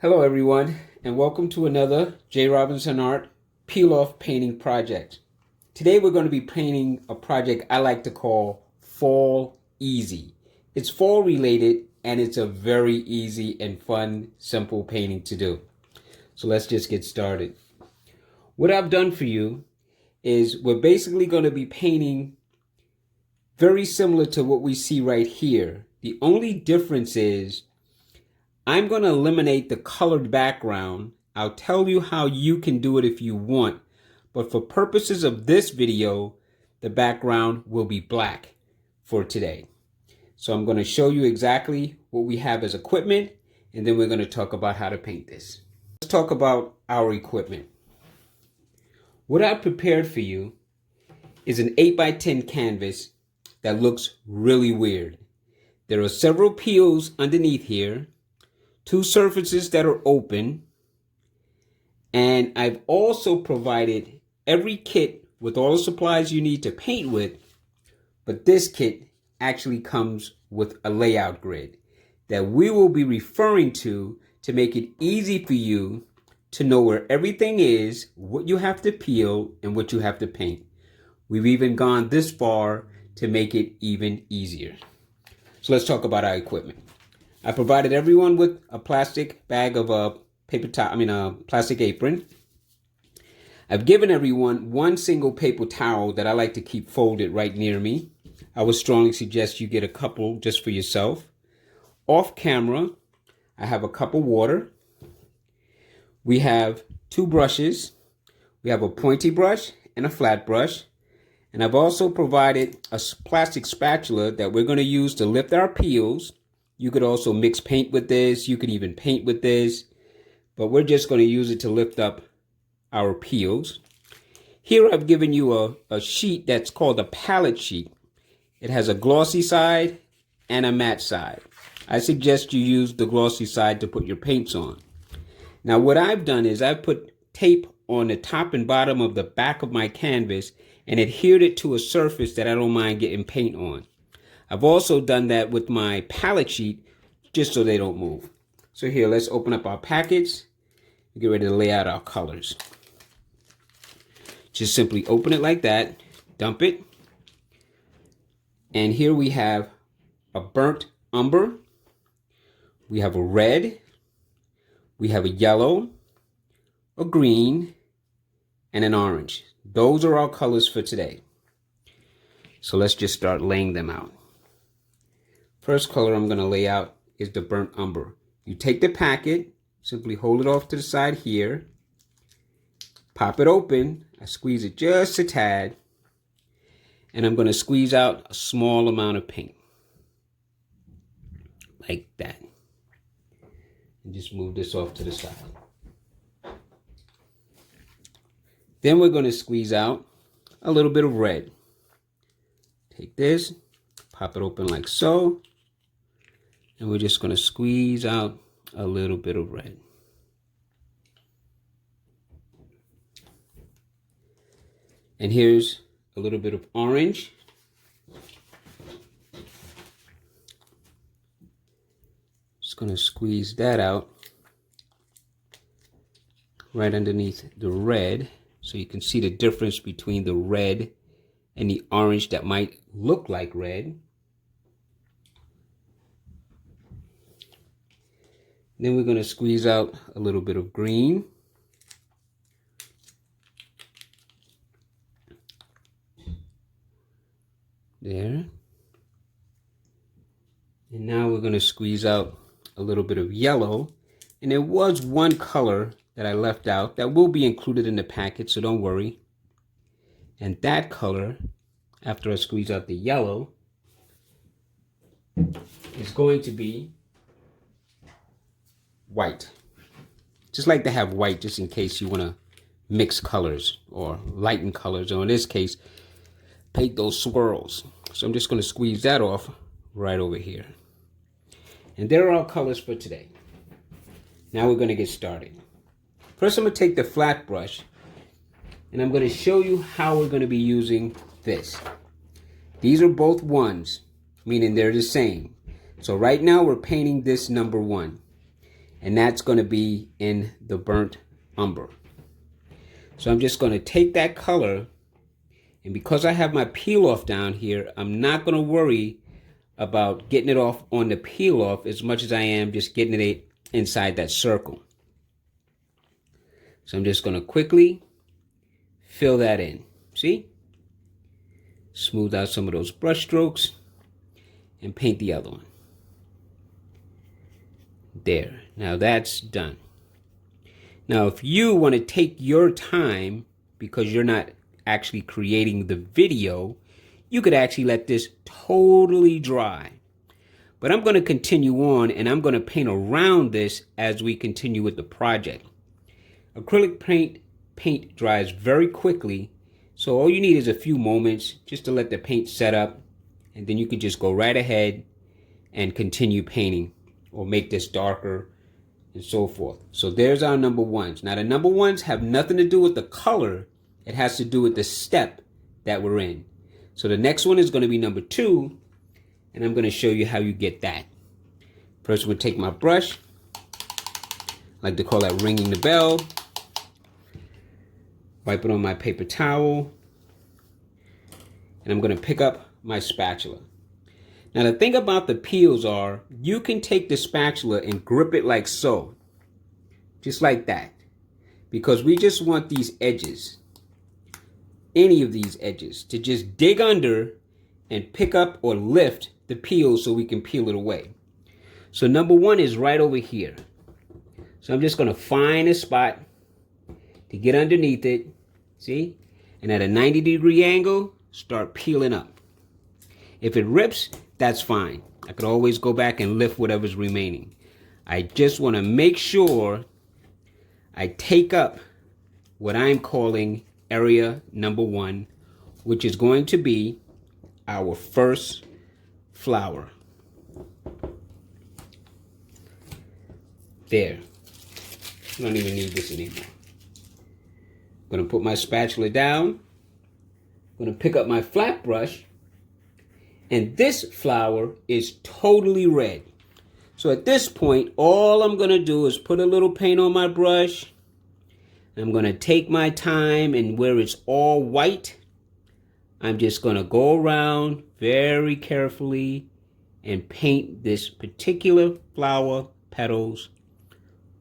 Hello everyone, and welcome to another J. Robinson Art peel-off painting project. Today we're going to be painting a project I like to call Fall Easy. It's fall related and it's a very easy and fun, simple painting to do. So let's just get started. What I've done for you is we're basically going to be painting very similar to what we see right here. The only difference is I'm going to eliminate the colored background. I'll tell you how you can do it if you want, but for purposes of this video, the background will be black for today. So I'm going to show you exactly what we have as equipment, and then we're going to talk about how to paint this. Let's talk about our equipment. What I prepared for you is an 8x10 canvas that looks really weird. There are several peels underneath here, two surfaces that are open, and I've also provided every kit with all the supplies you need to paint with, but this kit actually comes with a layout grid that we will be referring to make it easy for you to know where everything is, what you have to peel, and what you have to paint. We've even gone this far to make it even easier. So let's talk about our equipment. I provided everyone with a plastic bag of a plastic apron. I've given everyone one single paper towel that I like to keep folded right near me. I would strongly suggest you get a couple just for yourself. Off camera, I have a cup of water. We have two brushes. We have a pointy brush and a flat brush. And I've also provided a plastic spatula that we're going to use to lift our peels. You could also mix paint with this. You could even paint with this. But we're just going to use it to lift up our peels. Here I've given you a sheet that's called a palette sheet. It has a glossy side and a matte side. I suggest you use the glossy side to put your paints on. Now what I've done is I've put tape on the top and bottom of the back of my canvas and adhered it to a surface that I don't mind getting paint on. I've also done that with my palette sheet just so they don't move. So here, let's open up our packets and get ready to lay out our colors. Just simply open it like that, dump it. And here we have a burnt umber. We have a red. We have a yellow, a green, and an orange. Those are our colors for today. So let's just start laying them out. First color I'm going to lay out is the burnt umber. You take the packet, simply hold it off to the side here, pop it open, I squeeze it just a tad, and I'm going to squeeze out a small amount of paint. Like that. And just move this off to the side. Then we're going to squeeze out a little bit of red. Take this, pop it open like so. And we're just going to squeeze out a little bit of red. And here's a little bit of orange. Just going to squeeze that out right underneath the red so you can see the difference between the red and the orange that might look like red. Then we're going to squeeze out a little bit of green. There. And now we're going to squeeze out a little bit of yellow. And there was one color that I left out that will be included in the packet, so don't worry. And that color, after I squeeze out the yellow, is going to be white. Just like to have white just in case you want to mix colors or lighten colors, or in this case paint those swirls. So I'm just going to squeeze that off right over here. And there are our colors for today. Now we're going to get started. First I'm going to take the flat brush and I'm going to show you how we're going to be using this. These are both ones, meaning they're the same. So right now we're painting this number 1. and that's going to be in the burnt umber. So I'm just going to take that color, and because I have my peel off down here, I'm not going to worry about getting it off on the peel off as much as I am just getting it inside that circle. So I'm just going to quickly fill that in. See? Smooth out some of those brush strokes and paint the other one. There. Now that's done. Now if you want to take your time because you're not actually creating the video, you could actually let this totally dry. But I'm going to continue on, and I'm going to paint around this as we continue with the project. Acrylic paint dries very quickly, so all you need is a few moments just to let the paint set up, and then you can just go right ahead and continue painting or make this darker and so forth. So there's our number ones. Now the number ones have nothing to do with the color. It has to do with the step that we're in. So the next one is going to be number 2, and I'm going to show you how you get that. First, I'm going to take my brush. I like to call that ringing the bell. Wipe it on my paper towel. And I'm going to pick up my spatula. Now the thing about the peels are, you can take the spatula and grip it like so. Just like that. Because we just want these edges, any of these edges, to just dig under and pick up or lift the peel so we can peel it away. So number 1 is right over here. So I'm just going to find a spot to get underneath it, see? And at a 90-degree angle, start peeling up. If it rips, that's fine. I could always go back and lift whatever's remaining. I just want to make sure I take up what I'm calling area number 1, which is going to be our first flower. There. I don't even need this anymore. I'm going to put my spatula down. I'm going to pick up my flat brush. And this flower is totally red. So at this point, all I'm going to do is put a little paint on my brush. I'm going to take my time, and where it's all white, I'm just going to go around very carefully and paint this particular flower petals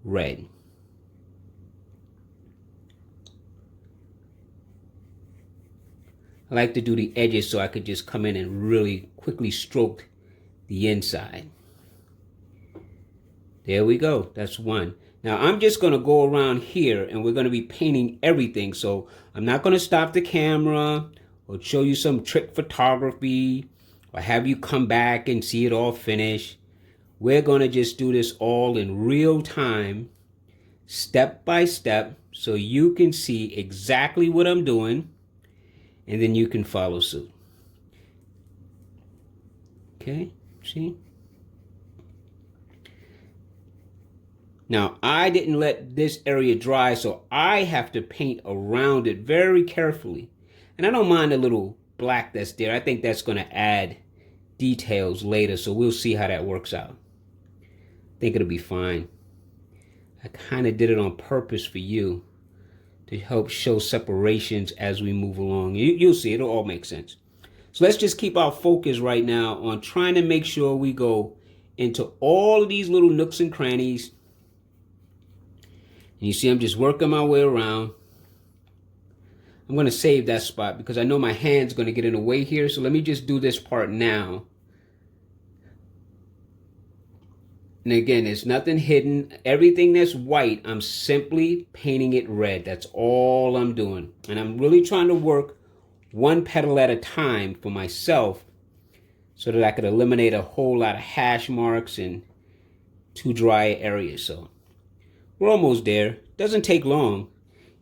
red. I like to do the edges so I could just come in and really quickly stroke the inside. There we go. That's one. Now I'm just going to go around here, and we're going to be painting everything. So I'm not going to stop the camera or show you some trick photography or have you come back and see it all finished. We're going to just do this all in real time, step by step, so you can see exactly what I'm doing, and then you can follow suit. Okay, see? Now, I didn't let this area dry, so I have to paint around it very carefully. And I don't mind the little black that's there. I think that's going to add details later, so we'll see how that works out. I think it'll be fine. I kind of did it on purpose for you to help show separations as we move along. You'll see, it'll all make sense. So let's just keep our focus right now on trying to make sure we go into all of these little nooks and crannies. And you see I'm just working my way around. I'm going to save that spot because I know my hand's going to get in the way here. So let me just do this part now. And again, there's nothing hidden. Everything that's white, I'm simply painting it red. That's all I'm doing. And I'm really trying to work one petal at a time for myself so that I could eliminate a whole lot of hash marks and too dry areas. So we're almost there. Doesn't take long.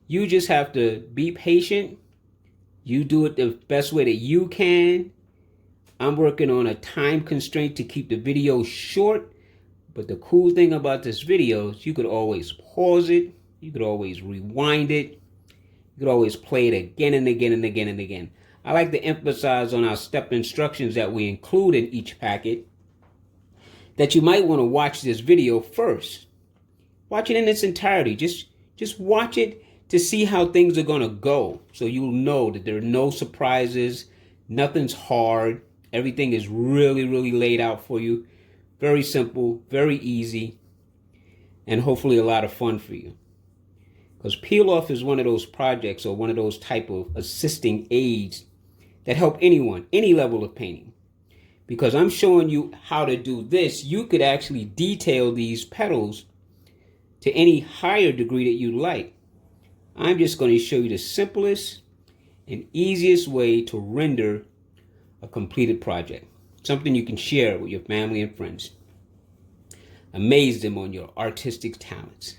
You just have to be patient. You do it the best way that you can. I'm working on a time constraint to keep the video short. But the cool thing about this video is you could always pause it. You could always rewind it. You could always play it again and again and again and again. I like to emphasize on our step instructions that we include in each packet that you might want to watch this video first. Watch it in its entirety. Just watch it to see how things are going to go. So you'll know that there are no surprises. Nothing's hard. Everything is really, really laid out for you. Very simple, very easy, and hopefully a lot of fun for you. Because peel off is one of those projects or one of those type of assisting aids that help anyone, any level of painting. Because I'm showing you how to do this, you could actually detail these petals to any higher degree that you like. I'm just going to show you the simplest and easiest way to render a completed project. Something you can share with your family and friends. Amaze them on your artistic talents.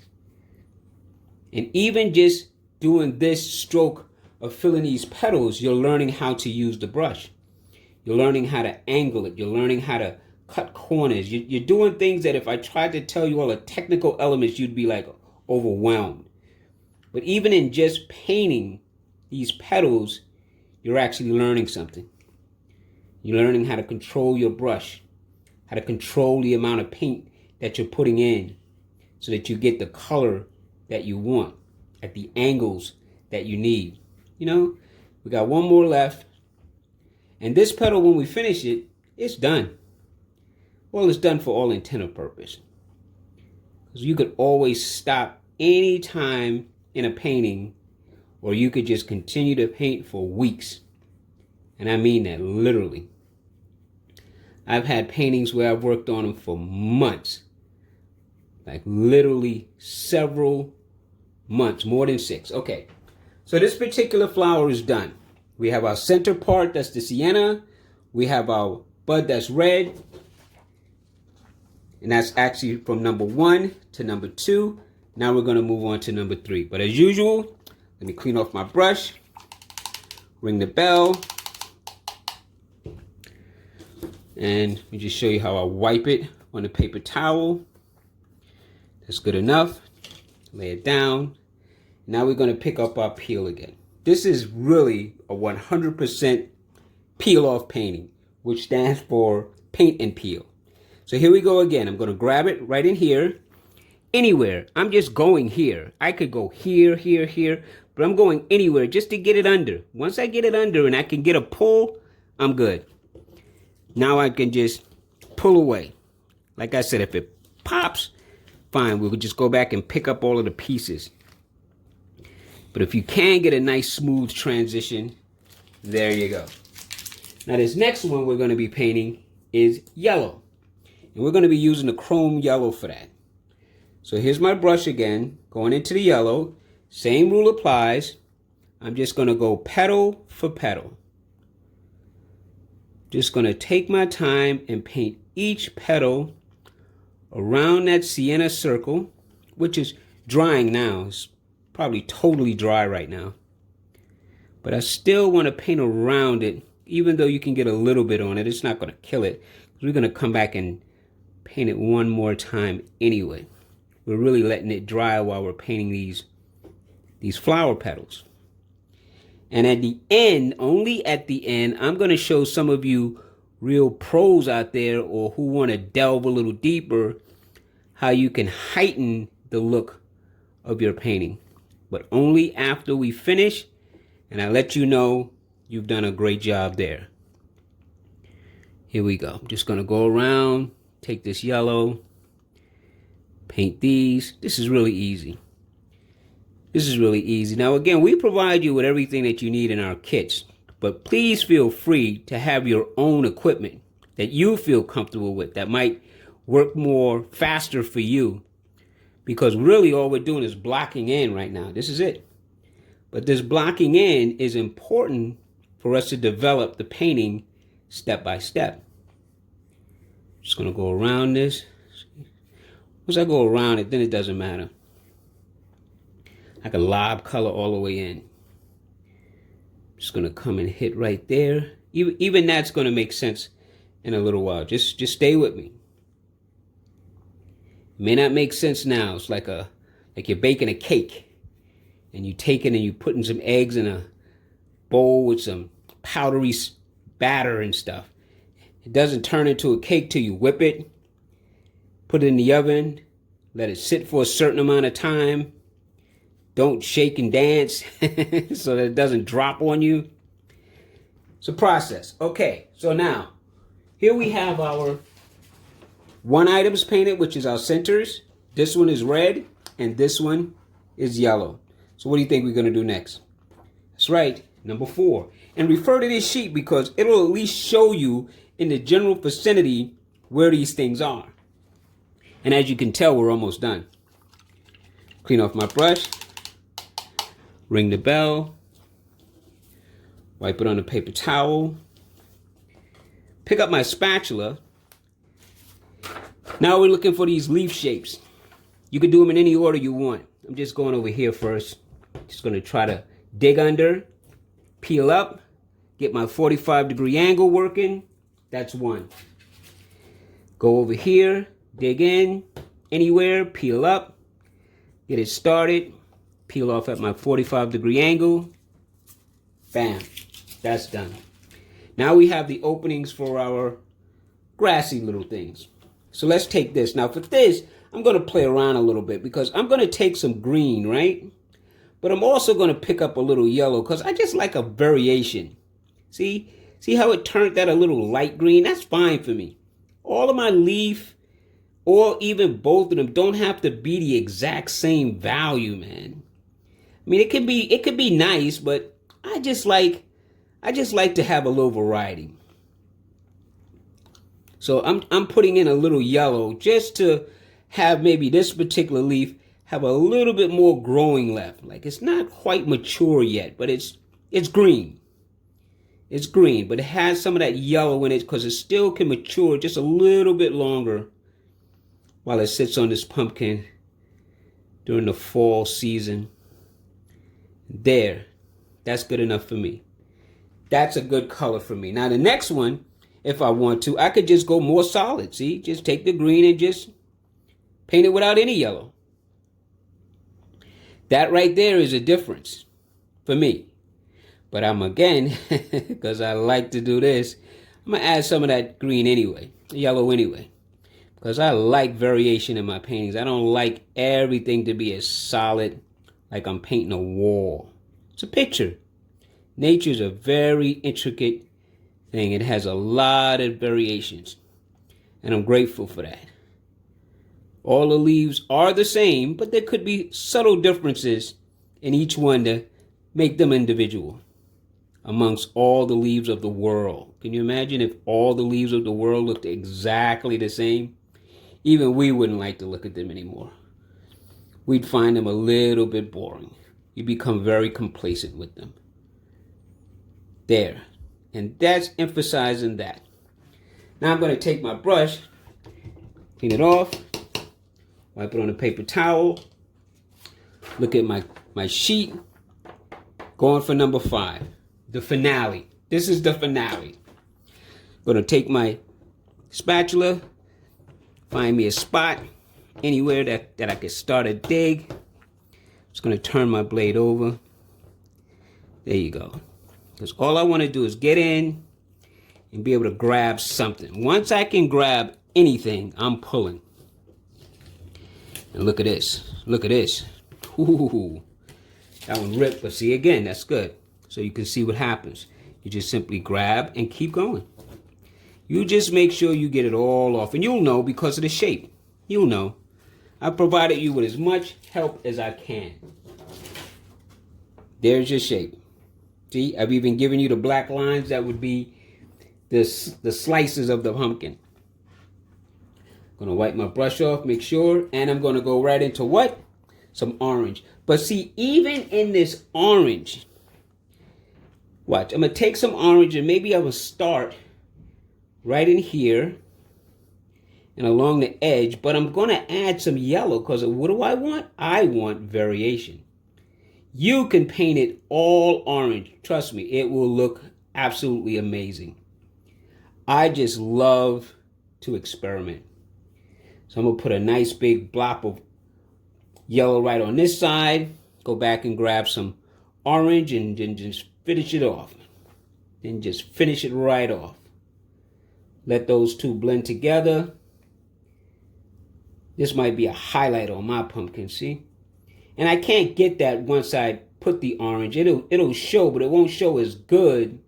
And even just doing this stroke of filling these petals, you're learning how to use the brush. You're learning how to angle it. You're learning how to cut corners. You're doing things that if I tried to tell you all the technical elements, you'd be like overwhelmed. But even in just painting these petals, you're actually learning something. You're learning how to control your brush, how to control the amount of paint that you're putting in so that you get the color that you want at the angles that you need. You know, we got one more left. And this petal, when we finish it, it's done. Well, it's done for all intent and purpose. Because you could always stop any time in a painting, or you could just continue to paint for weeks. And I mean that literally. I've had paintings where I've worked on them for months. Like literally several months, more than 6. Okay, so this particular flower is done. We have our center part, that's the sienna. We have our bud that's red. And that's actually from number 1 to number 2. Now we're going to move on to number 3. But as usual, let me clean off my brush. Ring the bell. And let me just show you how I wipe it on a paper towel. That's good enough. Lay it down. Now we're going to pick up our peel again. This is really a 100% peel off painting, which stands for paint and peel. So here we go again. I'm going to grab it right in here. Anywhere. I'm just going here. I could go here, here, here, but I'm going anywhere just to get it under. Once I get it under and I can get a pull, I'm good. Now I can just pull away. Like I said, if it pops, fine. We'll just go back and pick up all of the pieces. But if you can get a nice smooth transition, there you go. Now this next one we're going to be painting is yellow. And we're going to be using the chrome yellow for that. So here's my brush again, going into the yellow. Same rule applies. I'm just going to go petal for petal. Just going to take my time and paint each petal around that sienna circle, which is drying now. It's probably totally dry right now. But I still want to paint around it, even though you can get a little bit on it. It's not going to kill it. We're going to come back and paint it one more time anyway. We're really letting it dry while we're painting these flower petals. And at the end, only at the end, I'm going to show some of you real pros out there or who want to delve a little deeper how you can heighten the look of your painting. But only after we finish and I let you know you've done a great job there. Here we go. I'm just going to go around, take this yellow, paint these. This is really easy. This is really easy. Now, again, we provide you with everything that you need in our kits, but please feel free to have your own equipment that you feel comfortable with, that might work more faster for you, because really all we're doing is blocking in right now. This is it. But this blocking in is important for us to develop the painting step by step. Just going to go around this. Once I go around it, then it doesn't matter. I can lob color all the way in. Just going to come and hit right there. Even that's going to make sense in a little while. Just stay with me. It may not make sense now. It's like you're baking a cake. And you take it and you putting some eggs in a bowl with some powdery batter and stuff. It doesn't turn into a cake till you whip it, put it in the oven, Let it sit for a certain amount of time. Don't shake and dance so that it doesn't drop on you. It's a process. Okay, so now, here we have our one items painted, which is our centers. This one is red, and this one is yellow. So what do you think we're going to do next? That's right, number 4. And refer to this sheet because it'll at least show you in the general vicinity where these things are. And as you can tell, we're almost done. Clean off my brush. Ring the bell. Wipe it on a paper towel. Pick up my spatula. Now we're looking for these leaf shapes. You can do them in any order you want. I'm just going over here first. Just going to try to dig under, peel up, get my 45-degree angle working. That's 1. Go over here, dig in, anywhere, peel up, get it started, peel off at my 45-degree angle. Bam, that's done. Now we have the openings for our grassy little things. So let's take this. Now for this, I'm going to play around a little bit because I'm going to take some green, right? But I'm also going to pick up a little yellow because I just like a variation. See how it turned that a little light green? That's fine for me. All of my leaf, or even both of them, don't have to be the exact same value, man. I mean, it could be nice, but I just like to have a little variety. So I'm putting in a little yellow just to have maybe this particular leaf have a little bit more growing left. Like it's not quite mature yet, but it's green. It's green, but it has some of that yellow in it because it still can mature just a little bit longer while it sits on this pumpkin during the fall season. There, that's good enough for me. That's a good color for me. Now the next one, if I want to, I could just go more solid. See, just take the green and just paint it without any yellow. That right there is a difference for me. But I'm again, because I like to do this, I'm going to add some of that green anyway, yellow anyway. Because I like variation in my paintings. I don't like everything to be as solid like I'm painting a wall. It's a picture. Nature's a very intricate thing. It has a lot of variations. And I'm grateful for that. All the leaves are the same, but there could be subtle differences in each one to make them individual amongst all the leaves of the world. Can you imagine if all the leaves of the world looked exactly the same? Even we wouldn't like to look at them anymore. We'd find them a little bit boring. You become very complacent with them. There. And that's emphasizing that. Now I'm going to take my brush, clean it off, wipe it on a paper towel, look at my sheet, going for number 5, the finale. This is the finale. I'm going to take my spatula, find me a spot anywhere that I could start a dig. Just going to turn my blade over. There you go. Because all I want to do is get in and be able to grab something. Once I can grab anything, I'm pulling. And look at this. Look at this. Ooh, that one ripped, but see again, that's good. So you can see what happens. You just simply grab and keep going. You just make sure you get it all off. And you'll know because of the shape. You'll know. I've provided you with as much help as I can. There's your shape. See, I've even given you the black lines that would be the slices of the pumpkin. I'm going to wipe my brush off, make sure, and I'm going to go right into what? Some orange. But see, even in this orange, watch, I'm going to take some orange and maybe I will start right in here and along the edge, but I'm going to add some yellow because what do I want? I want variation. You can paint it all orange. Trust me, it will look absolutely amazing. I just love to experiment. So I'm going to put a nice big blob of yellow right on this side. Go back and grab some orange and then just finish it off. Then just finish it right off. Let those two blend together. This might be a highlight on my pumpkin, see? And I can't get that once I put the orange. It'll show, but it won't show as good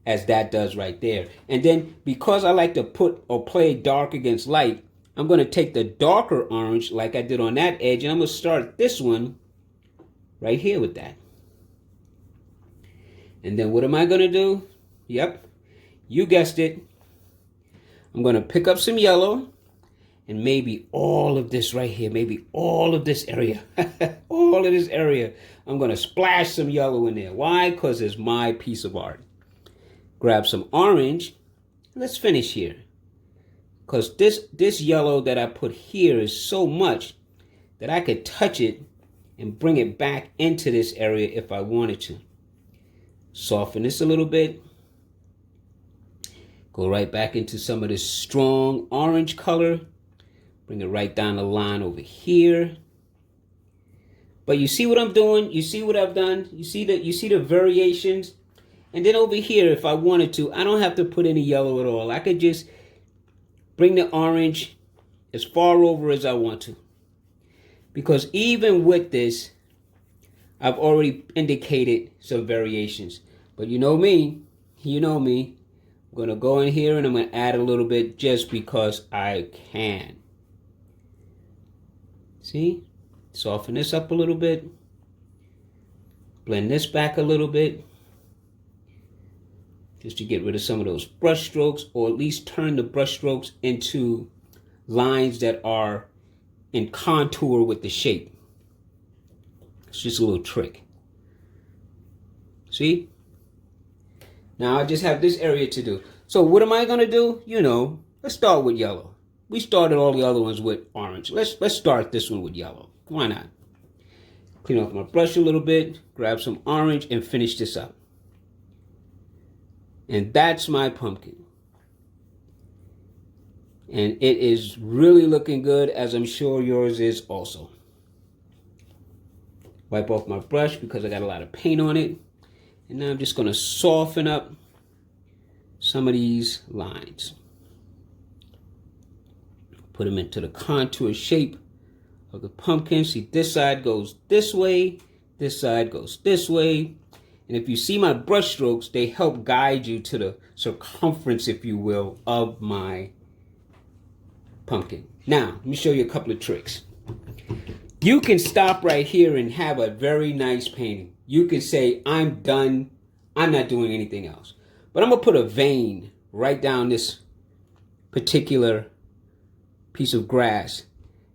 as that does right there. And then because I like to put or play dark against light, I'm going to take the darker orange like I did on that edge, and I'm going to start this one right here with that. And then what am I going to do? Yep, you guessed it. I'm going to pick up some yellow and maybe all of this right here, maybe all of this area, all of this area. I'm going to splash some yellow in there. Why? Because it's my piece of art. Grab some orange. Let's finish here. Because this yellow that I put here is so much that I could touch it and bring it back into this area if I wanted to. Soften this a little bit. Go right back into some of this strong orange color. Bring it right down the line over here. But you see what I'm doing? You see what I've done? You see the variations? And then over here, if I wanted to, I don't have to put any yellow at all. I could just bring the orange as far over as I want to. Because even with this, I've already indicated some variations. But you know me. I'm going to go in here and I'm going to add a little bit just because I can. See? Soften this up a little bit. Blend this back a little bit. Just to get rid of some of those brush strokes, or at least turn the brush strokes into lines that are in contour with the shape. It's just a little trick. See? Now I just have this area to do. So what am I going to do? Let's start with yellow. We started all the other ones with orange. Let's start this one with yellow. Why not? Clean off my brush a little bit, grab some orange, and finish this up. And that's my pumpkin. And it is really looking good, as I'm sure yours is also. Wipe off my brush because I got a lot of paint on it. And now I'm just going to soften up some of these lines. Put them into the contour shape of the pumpkin. See, this side goes this way. This side goes this way. And if you see my brush strokes, they help guide you to the circumference, if you will, of my pumpkin. Now, let me show you a couple of tricks. You can stop right here and have a very nice painting. You can say, I'm done. I'm not doing anything else. But I'm going to put a vein right down this particular piece of grass.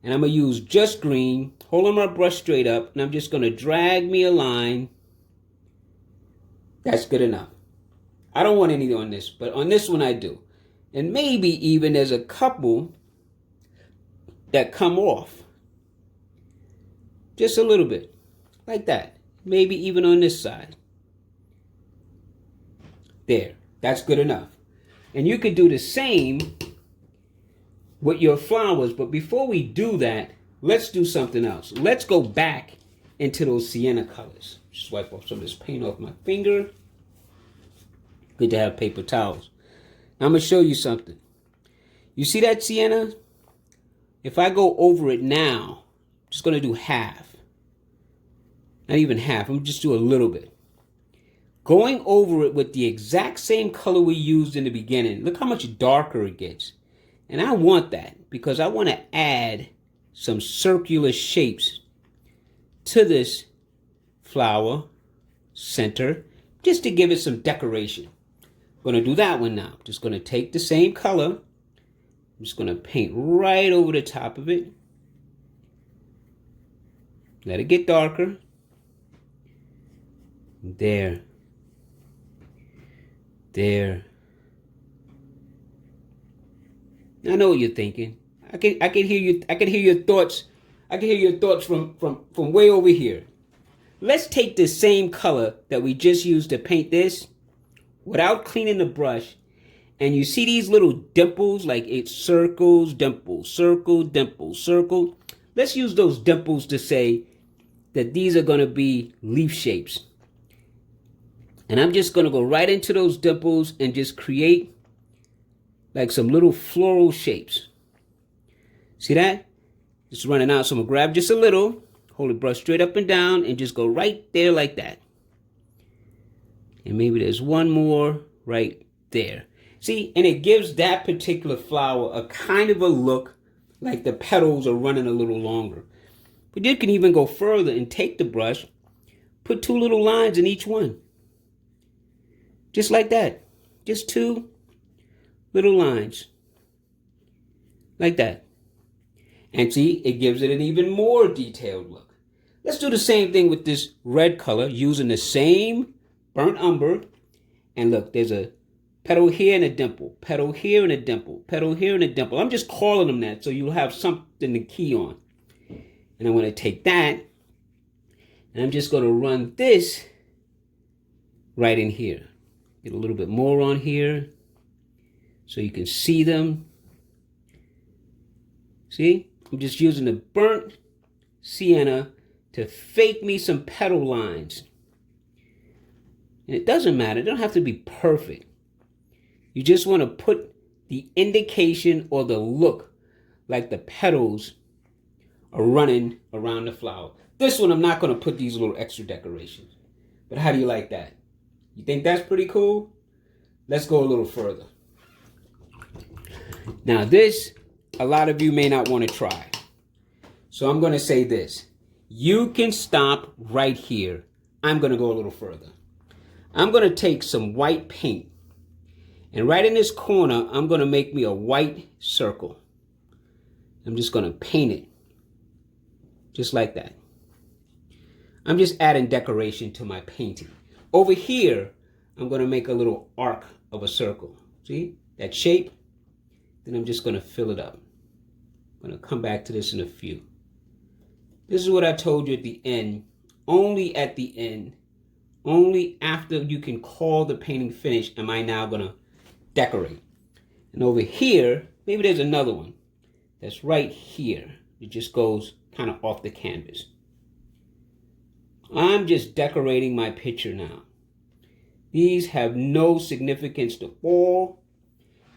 And I'm going to use just green, holding my brush straight up, and I'm just going to drag me a line. That's good enough. I don't want anything on this, but on this one I do. And maybe even there's a couple that come off. Just a little bit. Like that. Maybe even on this side. There. That's good enough. And you could do the same with your flowers. But before we do that, let's do something else. Let's go back into those sienna colors. Just wipe off some of this paint off my finger. Good to have paper towels. Now I'm going to show you something. You see that sienna? If I go over it now, I'm just going to do half. Not even half. I'm just do a little bit. Going over it with the exact same color we used in the beginning. Look how much darker it gets. And I want that because I want to add some circular shapes to this flower center just to give it some decoration. I'm going to do that one now. Just going to take the same color. I'm just going to paint right over the top of it. Let it get darker. There. There. I know what you're thinking. I can hear you. I can hear your thoughts. I can hear your thoughts from way over here. Let's take the same color that we just used to paint this without cleaning the brush. And you see these little dimples, like it circles, dimple, circle, dimple, circle. Let's use those dimples to say that these are going to be leaf shapes. And I'm just going to go right into those dimples and just create like some little floral shapes. See that? It's running out, so I'm going to grab just a little, hold the brush straight up and down, and just go right there like that. And maybe there's one more right there. See, and it gives that particular flower a kind of a look like the petals are running a little longer. But you can even go further and take the brush, put 2 little lines in each one. Just like that. Just 2 little lines. Like that. And see, it gives it an even more detailed look. Let's do the same thing with this red color using the same burnt umber. And look, there's a petal here and a dimple, petal here and a dimple, petal here and a dimple. I'm just calling them that so you'll have something to key on. And I'm going to take that and I'm just going to run this right in here. Get a little bit more on here so you can see them. See? I'm just using the burnt sienna to fake me some petal lines. And it doesn't matter. It don't have to be perfect. You just want to put the indication or the look like the petals are running around the flower. This one, I'm not going to put these little extra decorations. But how do you like that? You think that's pretty cool? Let's go a little further. Now this, a lot of you may not want to try. So I'm going to say this. You can stop right here. I'm going to go a little further. I'm going to take some white paint. And right in this corner, I'm going to make me a white circle. I'm just going to paint it. Just like that. I'm just adding decoration to my painting. Over here, I'm going to make a little arc of a circle. See? That shape. Then I'm just going to fill it up. I'm going to come back to this in a few. This is what I told you at the end. Only at the end, only after you can call the painting finished, am I now going to decorate. And over here, maybe there's another one that's right here. It just goes kind of off the canvas. I'm just decorating my picture now. These have no significance to all.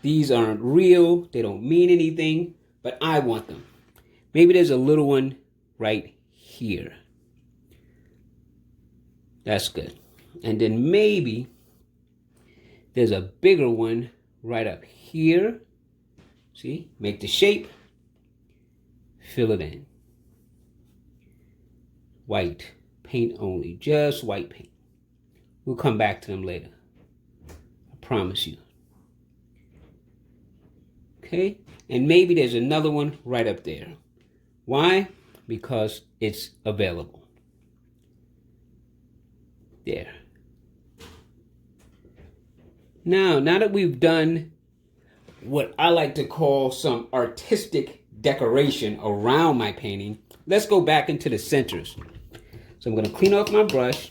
These aren't real. They don't mean anything, but I want them. Maybe there's a little one right here. That's good. And then maybe there's a bigger one right up here. See? Make the shape. Fill it in. White paint only. Just white paint. We'll come back to them later. I promise you. Okay? And maybe there's another one right up there. Why? Because it's available. There. Now that we've done what I like to call some artistic decoration around my painting, let's go back into the centers. So I'm going to clean off my brush.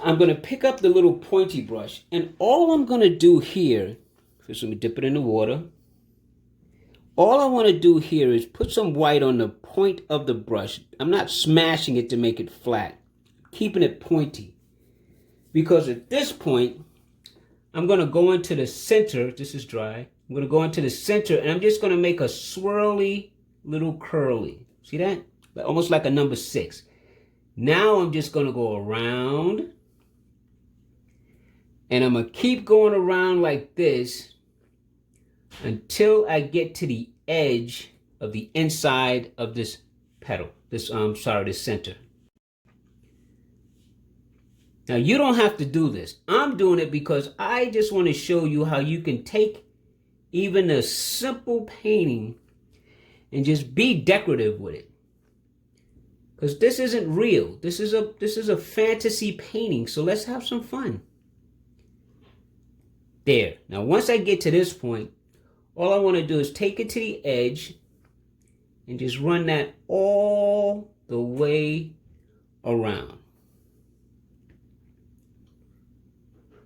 I'm going to pick up the little pointy brush, and all I'm going to do here, first let me dip it in the water. All I want to do here is put some white on the point of the brush. I'm not smashing it to make it flat, keeping it pointy. Because at this point, I'm going to go into the center. This is dry. I'm going to go into the center, and I'm just going to make a swirly little curly. See that? Almost like a number 6. Now I'm just going to go around. And I'm going to keep going around like this until I get to the edge of the inside of this petal. This center. Now you don't have to do this. I'm doing it because I just want to show you how you can take even a simple painting and just be decorative with it. Because this isn't real. This is a fantasy painting. So let's have some fun. There. Now once I get to this point, all I want to do is take it to the edge and just run that all the way around.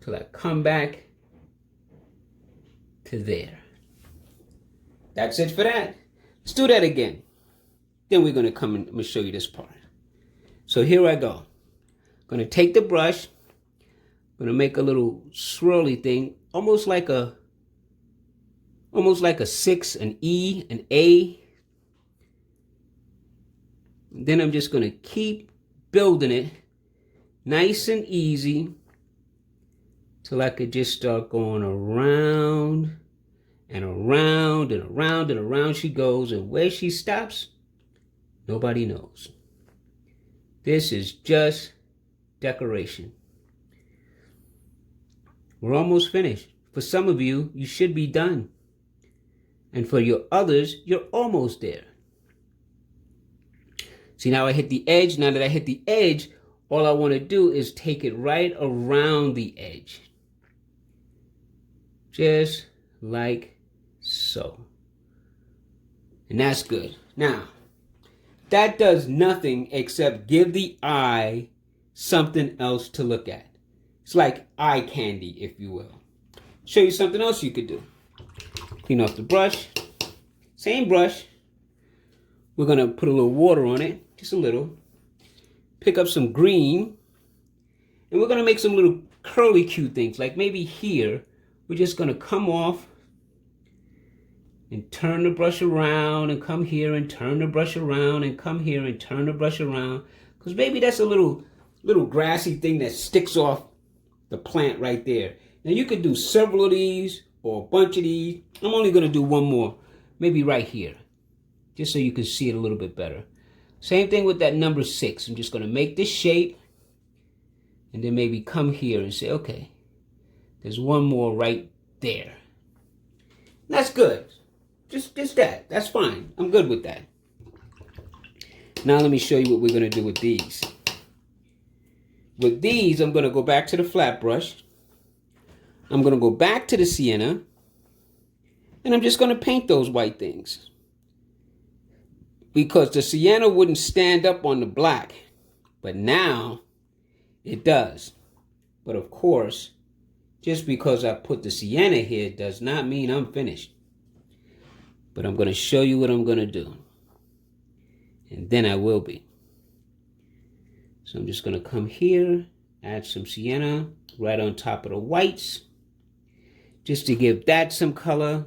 Till I come back to there. That's it for that. Let's do that again. Then we're going to come and I'm going to show you this part. So here I go. I'm going to take the brush. I'm going to make a little swirly thing, almost like a almost like a 6, an E, an A. And then I'm just going to keep building it nice and easy till I could just start going around and around and around and around she goes. And where she stops, nobody knows. This is just decoration. We're almost finished. For some of you, you should be done. And for your others, you're almost there. See, now I hit the edge. Now that I hit the edge, all I want to do is take it right around the edge. Just like so. And that's good. Now, that does nothing except give the eye something else to look at. It's like eye candy, if you will. Show you something else you could do. Clean off the brush. Same brush. We're going to put a little water on it. Just a little. Pick up some green. And we're going to make some little curly cute things. Like maybe here, we're just going to come off and turn the brush around and come here and turn the brush around and come here and turn the brush around. Because maybe that's a little grassy thing that sticks off the plant right there. Now you could do several of these or a bunch of these. I'm only going to do one more, maybe right here, just so you can see it a little bit better. Same thing with that number 6. I'm just going to make this shape and then maybe come here and say, okay, there's one more right there. That's good. Just that. That's fine. I'm good with that. Now let me show you what we're going to do with these. With these, I'm going to go back to the flat brush. I'm going to go back to the sienna. And I'm just going to paint those white things. Because the sienna wouldn't stand up on the black. But now it does. But of course, just because I put the sienna here does not mean I'm finished. But I'm going to show you what I'm going to do. And then I will be. So I'm just going to come here, add some sienna right on top of the whites, just to give that some color.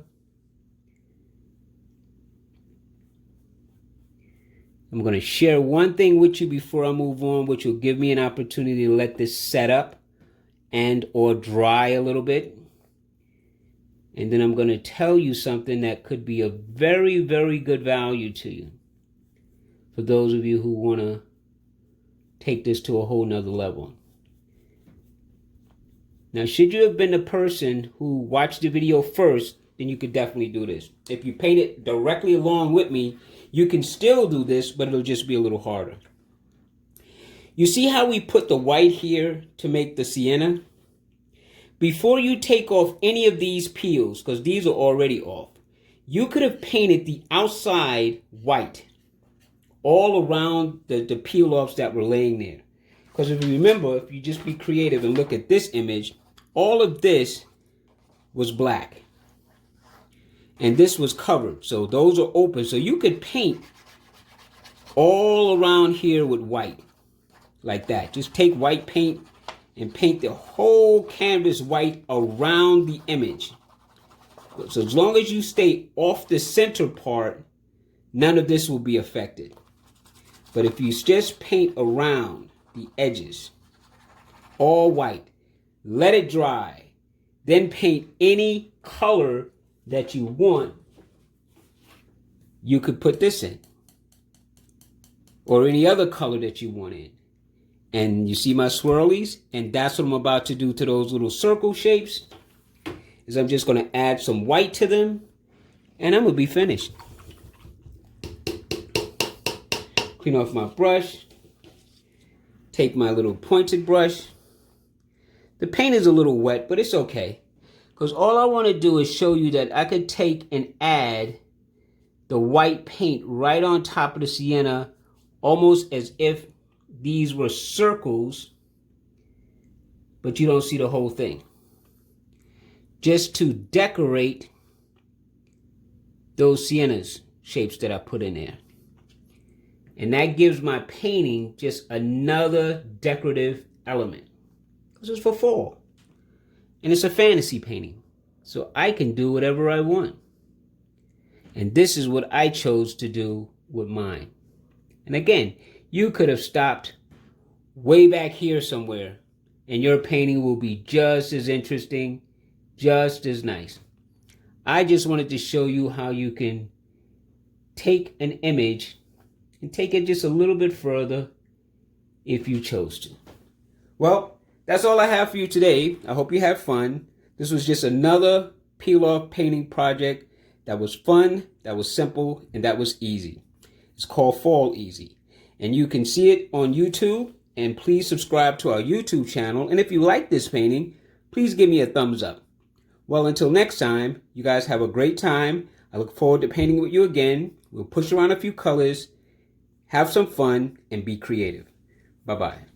I'm going to share one thing with you before I move on, which will give me an opportunity to let this set up and or dry a little bit. And then I'm going to tell you something that could be of very, very good value to you. For those of you who want to take this to a whole nother level. Now, should you have been the person who watched the video first, then you could definitely do this. If you paint it directly along with me, you can still do this, but it'll just be a little harder. You see how we put the white here to make the sienna? Before you take off any of these peels, because these are already off, you could have painted the outside white all around the peel-offs that were laying there. Because if you remember, if you just be creative and look at this image, all of this was black. And this was covered. So those are open. So you could paint all around here with white. Like that. Just take white paint and paint the whole canvas white around the image. So as long as you stay off the center part, none of this will be affected. But if you just paint around the edges, all white, let it dry, then paint any color that you want, you could put this in. Or any other color that you want in. And you see my swirlies? And that's what I'm about to do to those little circle shapes. Is I'm just going to add some white to them. And I'm going to be finished. Clean off my brush. Take my little pointed brush. The paint is a little wet, but it's okay. Because all I want to do is show you that I could take and add the white paint right on top of the sienna, almost as if these were circles, but you don't see the whole thing. Just to decorate those siennas shapes that I put in there. And that gives my painting just another decorative element. Because it's for fall. And it's a fantasy painting. So I can do whatever I want. And this is what I chose to do with mine. And again, you could have stopped way back here somewhere, and your painting will be just as interesting, just as nice. I just wanted to show you how you can take an image and take it just a little bit further if you chose to. Well, that's all I have for you today. I hope you had fun. This was just another peel-off painting project that was fun, that was simple, and that was easy. It's called Fall Easy. And you can see it on YouTube. And please subscribe to our YouTube channel. And if you like this painting, please give me a thumbs up. Well, until next time, you guys have a great time. I look forward to painting with you again. We'll push around a few colors, have some fun, and be creative. Bye-bye.